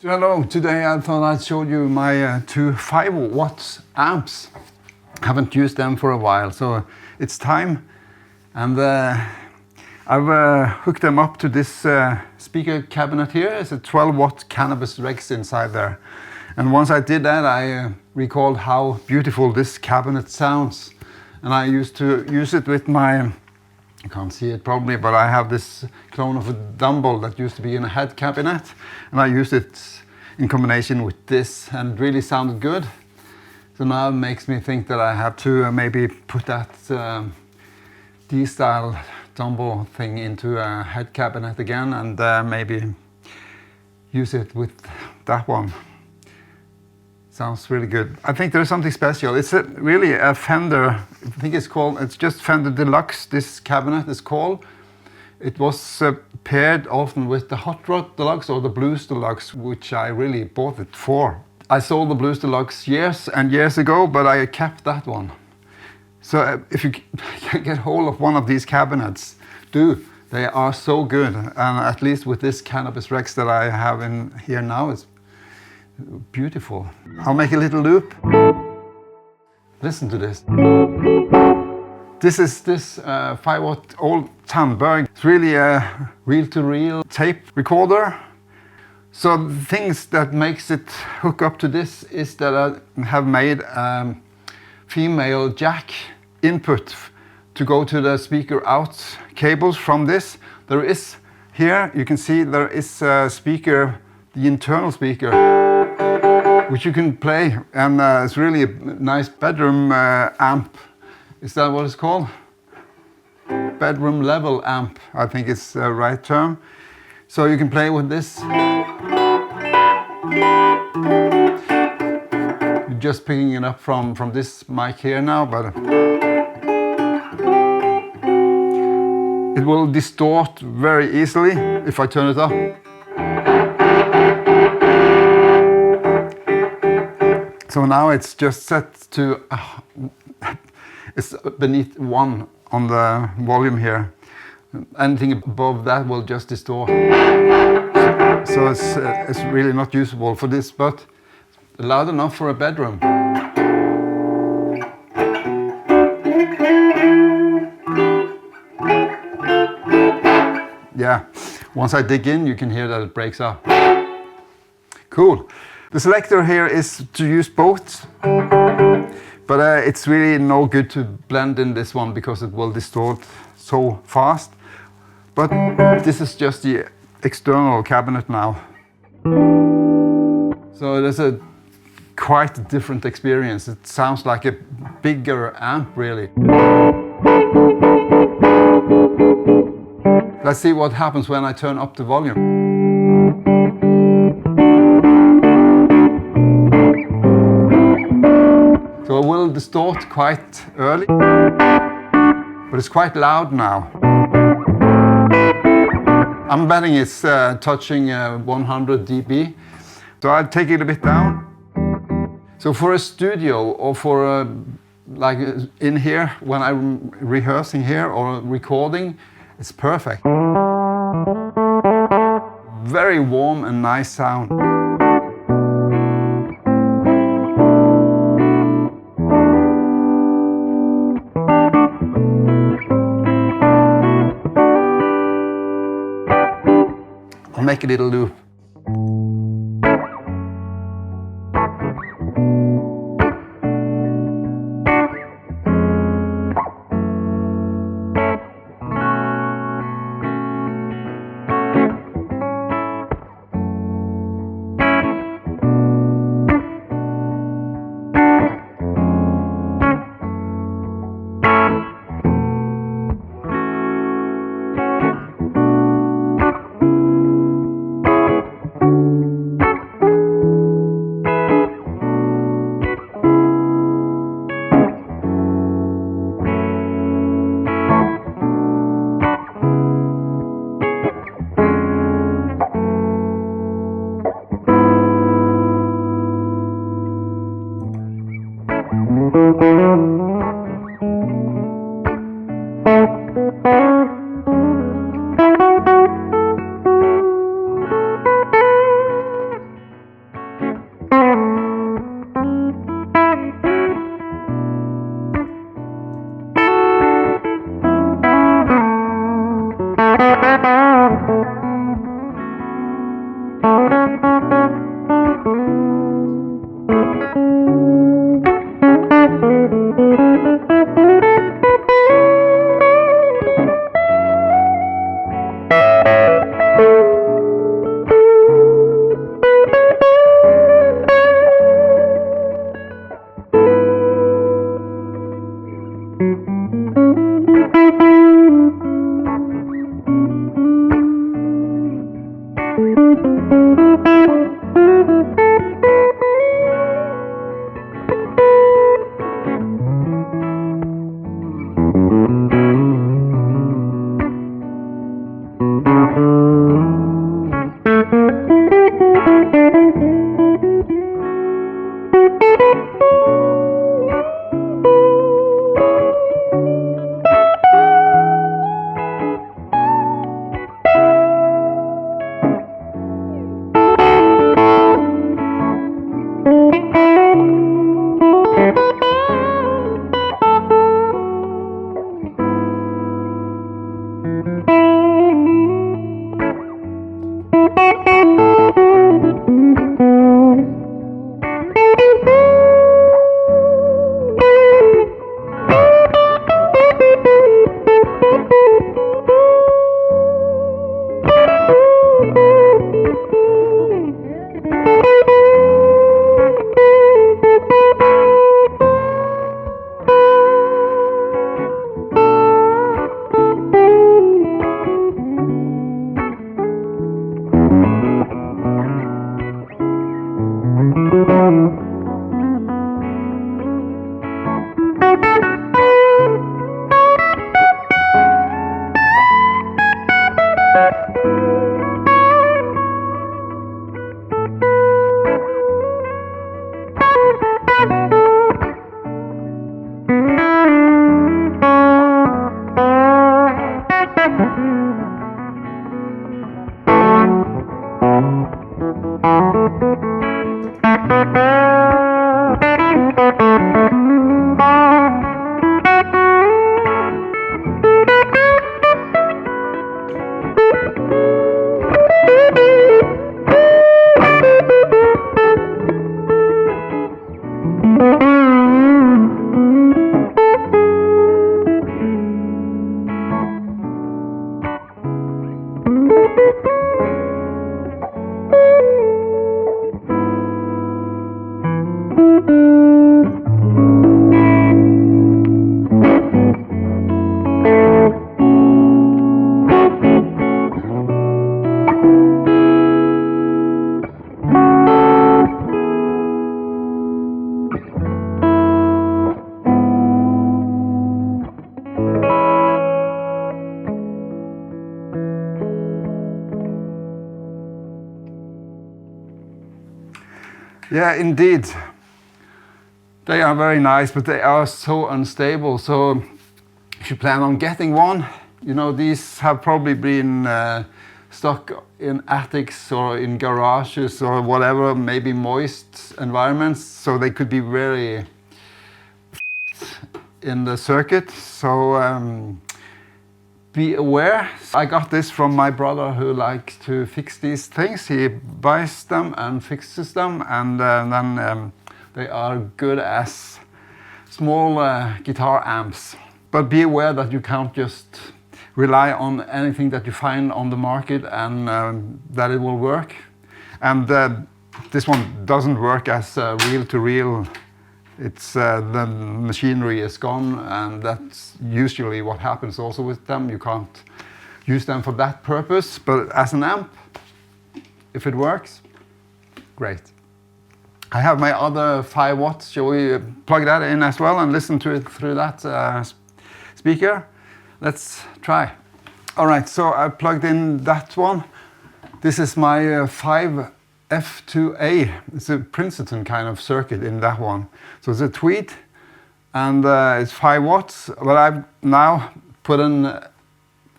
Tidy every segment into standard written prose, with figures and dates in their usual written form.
Hello, today I thought I'd show you my two 5-watt amps. Haven't used them for a while, so it's time. And I've hooked them up to this speaker cabinet here. It's a 12-watt Cannabis Rex inside there. And once I did that, I recalled how beautiful this cabinet sounds. And I used to use it with my, you can't see it probably, but I have this clone of a dumbbell that used to be in a head cabinet. And I used it in combination with this, and it really sounded good. So now it makes me think that I have to maybe put that D-style dumbbell thing into a head cabinet again, and maybe use it with that one. Sounds really good. I think there's something special. It's really a Fender, I think it's just Fender Deluxe, this cabinet is called. It was paired often with the Hot Rod Deluxe or the Blues Deluxe, which I really bought it for. I sold the Blues Deluxe years and years ago, but I kept that one. So if you can get hold of one of these cabinets, do. They are so good. And at least with this Cannabis Rex that I have in here now, it's beautiful. I'll make a little loop. Listen to this. This is this 5-watt old Tandberg. It's really a reel-to-reel tape recorder. So the things that makes it hook up to this is that I have made a female jack input to go to the speaker out cables from this. There is here, you can see there is a speaker, the internal speaker, which you can play, and it's really a nice bedroom amp. Is that what it's called? Bedroom level amp, I think it's the right term. So you can play with this. You're just picking it up from this mic here now, but it will distort very easily if I turn it up. So now it's just set to it's beneath 1 on the volume here. Anything above that will just distort. So it's really not usable for this, but loud enough for a bedroom. Yeah, once I dig in, you can hear that it breaks up. Cool. The selector here is to use both. But it's really no good to blend in this one because it will distort so fast. But this is just the external cabinet now. So there's a quite different experience. It sounds like a bigger amp, really. Let's see what happens when I turn up the volume. So it will distort quite early, but it's quite loud now. I'm betting it's touching 100 dB. So I'll take it a bit down. So for a studio or for like in here, when I'm rehearsing here or recording, it's perfect. Very warm and nice sound. I'll make a little loop. Yeah, indeed. They are very nice, but they are so unstable. So if you plan on getting one, you know, these have probably been stuck in attics or in garages or whatever, maybe moist environments. So they could be very in the circuit. So be aware. I got this from my brother who likes to fix these things. He buys them and fixes them, and then they are good as small guitar amps. But be aware that you can't just rely on anything that you find on the market and that it will work. And this one doesn't work as reel-to-reel. It's the machinery is gone, and that's usually what happens also with them. You can't use them for that purpose, but as an amp, if it works, great. I have my other 5 watts. Shall we plug that in as well and listen to it through that speaker? Let's try. All right, so I plugged in that one. This is my 5 F2A. It's a Princeton kind of circuit in that one. So it's a Tweed, and it's 5 watts, but I've now put an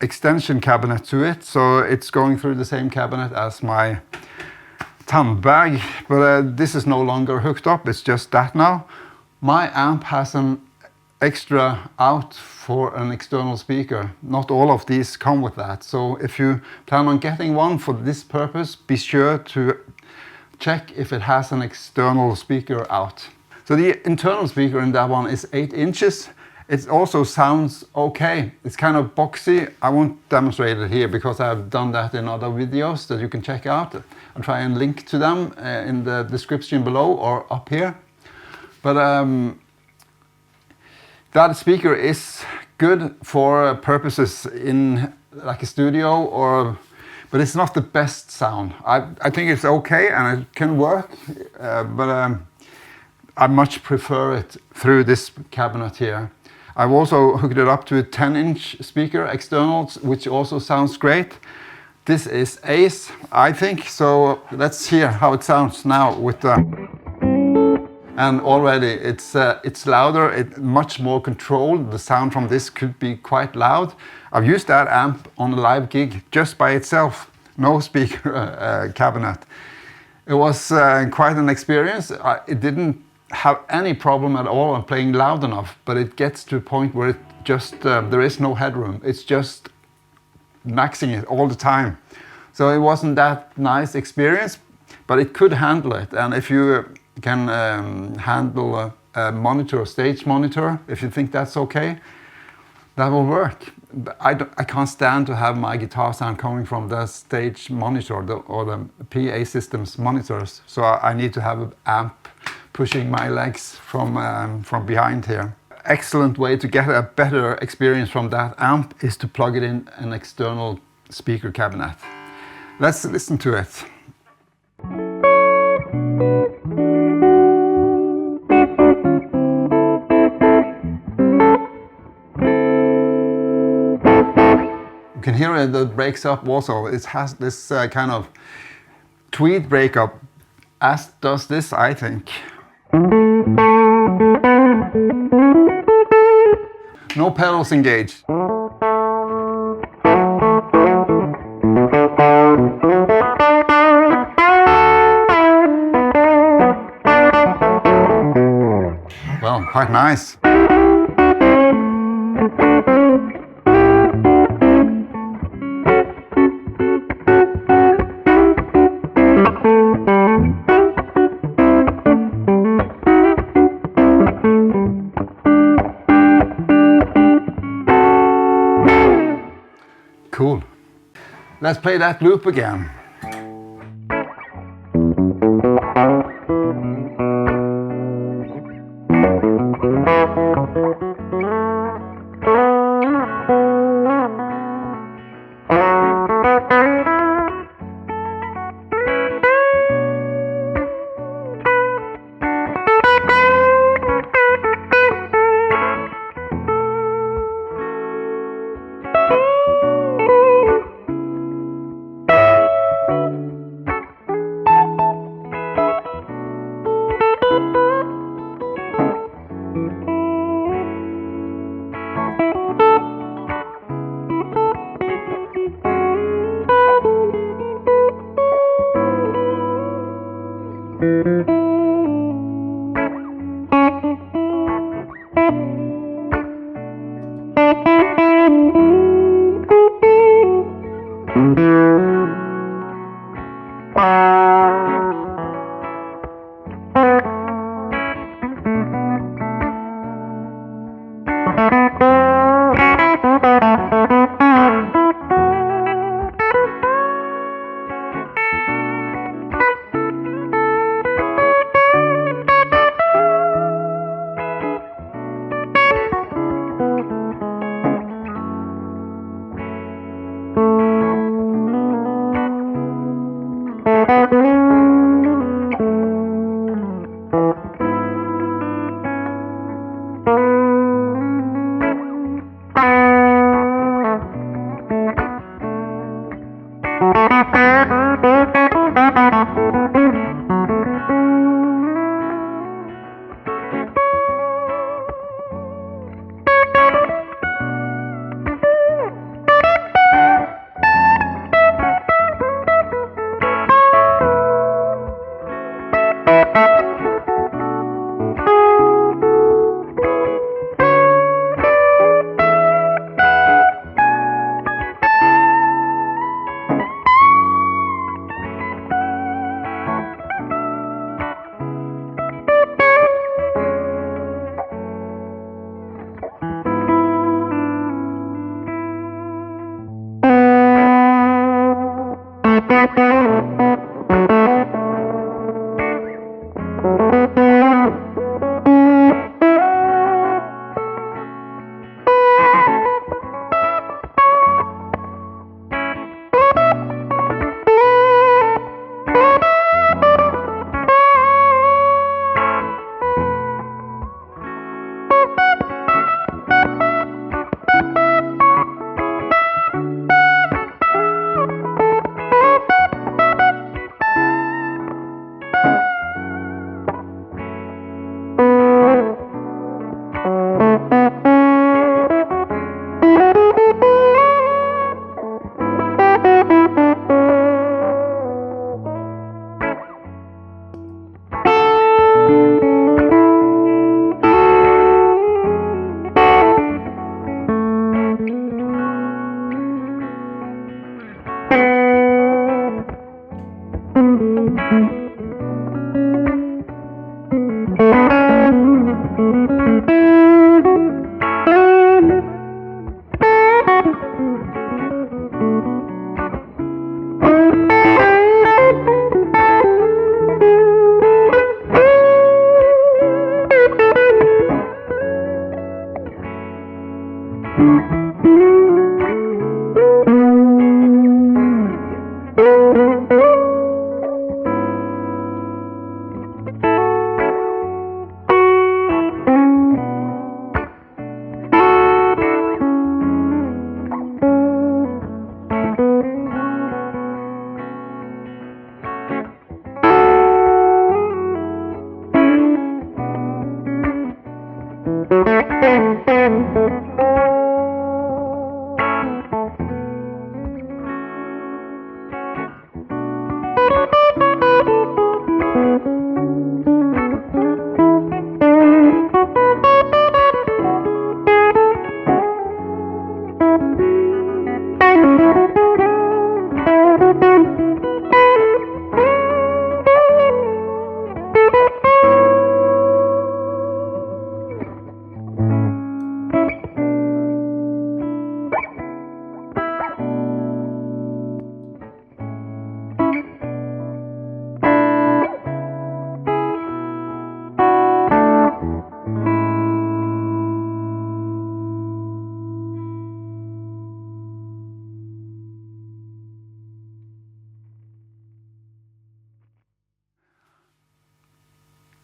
extension cabinet to it, so it's going through the same cabinet as my Tandberg, but this is no longer hooked up, it's just that now. My amp has an extra out for an external speaker. Not all of these come with that, so if you plan on getting one for this purpose, be sure to check if it has an external speaker out. So the internal speaker in that one is 8 inches. It also sounds okay. It's kind of boxy. I won't demonstrate it here because I've done that in other videos that you can check out. I'll try and link to them in the description below or up here. But that speaker is good for purposes in like a studio, but it's not the best sound. I think it's okay and it can work, but I much prefer it through this cabinet here. I've also hooked it up to a 10-inch speaker external, which also sounds great. This is Ace, I think, so let's hear how it sounds now with the... And already it's louder, it's much more controlled. The sound from this could be quite loud. I've used that amp on a live gig just by itself, no speaker cabinet. It was quite an experience. It didn't have any problem at all on playing loud enough, but it gets to a point where it just there is no headroom. It's just maxing it all the time. So it wasn't that nice experience, but it could handle it. And if you can handle a monitor, stage monitor, if you think that's okay, that will work. I can't stand to have my guitar sound coming from the stage monitor or the PA system's monitors. So I need to have an amp pushing my legs from behind here. Excellent way to get a better experience from that amp is to plug it in an external speaker cabinet. Let's listen to it. hear it, it breaks up also. It has this kind of tweed breakup, as does this, I think. No pedals engaged. Well, quite nice. Cool. Let's play that loop again.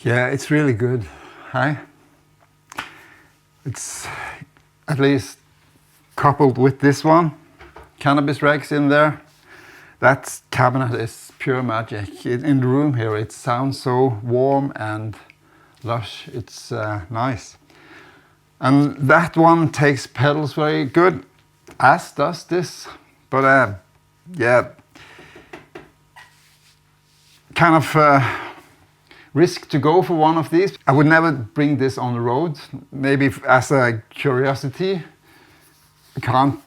Yeah, it's really good. Hi. It's at least coupled with this one, Cannabis Rex in there. That cabinet is pure magic. In the room here, it sounds so warm and lush. It's nice. And that one takes pedals very good, as does this. But yeah, kind of risk to go for one of these. I would never bring this on the road. Maybe as a curiosity. I can't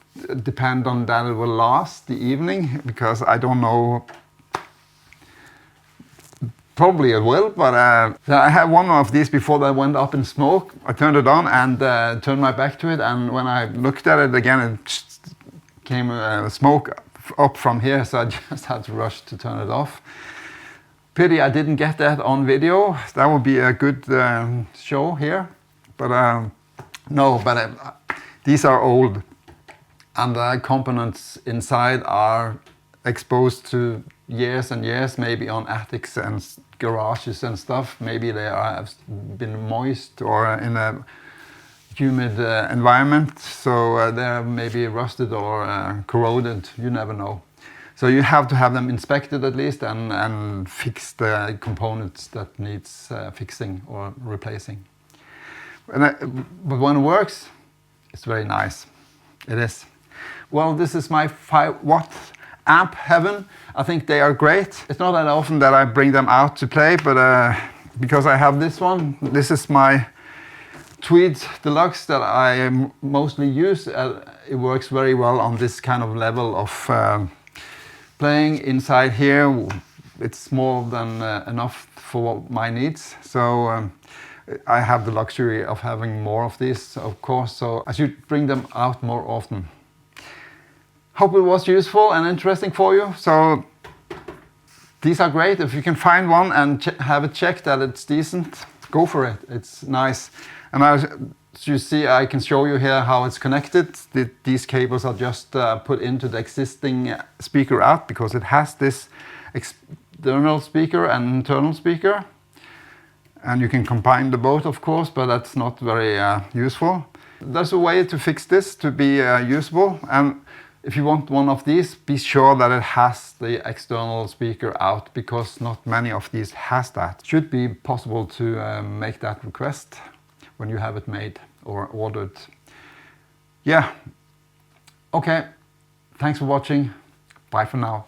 depend on that it will last the evening, because I don't know. Probably it will, but I had one of these before that went up in smoke. I turned it on and turned my back to it, and when I looked at it again, it came smoke up from here, so I just had to rush to turn it off. Pity I didn't get that on video. That would be a good show here, but no, but these are old, and the components inside are exposed to years and years, maybe on attics and garages and stuff. Maybe they have been moist or in a humid environment, so they're maybe rusted or corroded, you never know. So you have to have them inspected at least, and fix the components that needs fixing or replacing. But when it works, it's very nice. It is. Well, this is my 5-watt amp heaven. I think they are great. It's not that often that I bring them out to play, but because I have this one, this is my Tweed Deluxe that I mostly use. It works very well on this kind of level of playing inside here. It's more than enough for my needs. So I have the luxury of having more of these, of course, so I should bring them out more often. Hope it was useful and interesting for you. So these are great. If you can find one and have it checked that it's decent, go for it. It's nice. And as you see, I can show you here how it's connected. These cables are just put into the existing speaker out, because it has this external speaker and internal speaker. And you can combine the both, of course, but that's not very useful. There's a way to fix this to be usable. And if you want one of these, be sure that it has the external speaker out, because not many of these has that. Should be possible to make that request when you have it made or ordered. Yeah. Okay. Thanks for watching. Bye for now.